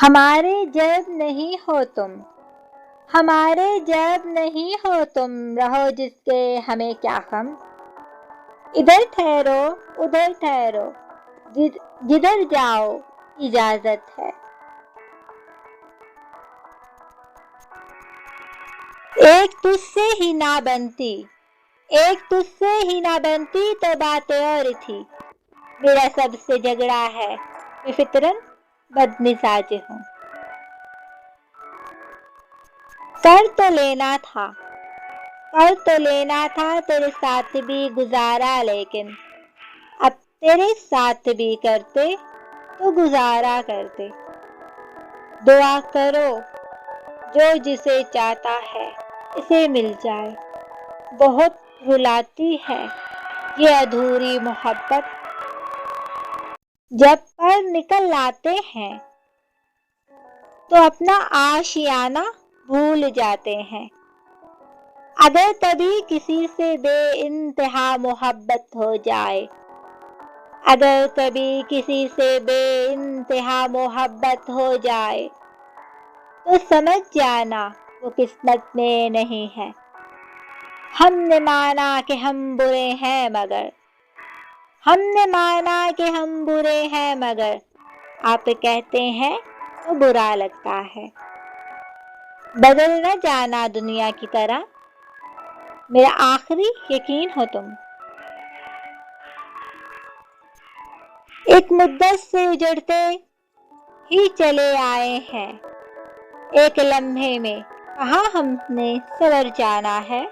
ہمارے جب نہیں ہو تم، ہمارے جب نہیں ہو تم، رہو جس کے ہمیں کیا غم۔ ادھر ٹھہرو ادھر ٹھہرو، جدھر جاؤ اجازت ہے۔ ایک تجھ سے ہی نہ بنتی، ایک تجھ سے ہی نہ بنتی تو باتیں اور تھی۔ میرا سب سے جھگڑا ہے، میں فطرن بد مزاج ہوں۔ کر تو لینا تھا، کر تو لینا تھا تیرے ساتھ بھی گزارا، لیکن اب تیرے ساتھ بھی کرتے تو گزارا کرتے۔ دعا کرو جو جسے چاہتا ہے اسے مل جائے، بہت رلاتی ہے یہ ادھوری محبت۔ جب پر نکل آتے ہیں تو اپنا آشیانہ بھول جاتے ہیں۔ اگر کبھی کسی سے بے انتہا محبت ہو جائے، اگر کبھی کسی سے بے انتہا محبت ہو جائے، تو سمجھ جانا وہ قسمت میں نہیں ہے۔ ہم نے مانا کہ ہم برے ہیں مگر، ہم نے مانا کہ ہم برے ہیں مگر، آپ کہتے ہیں تو برا لگتا ہے۔ بدل نہ جانا دنیا کی طرح، میرا آخری یقین ہو تم۔ ایک مدت سے اجڑتے ہی چلے آئے ہیں، ایک لمحے میں کہاں ہم نے سنور جانا ہے۔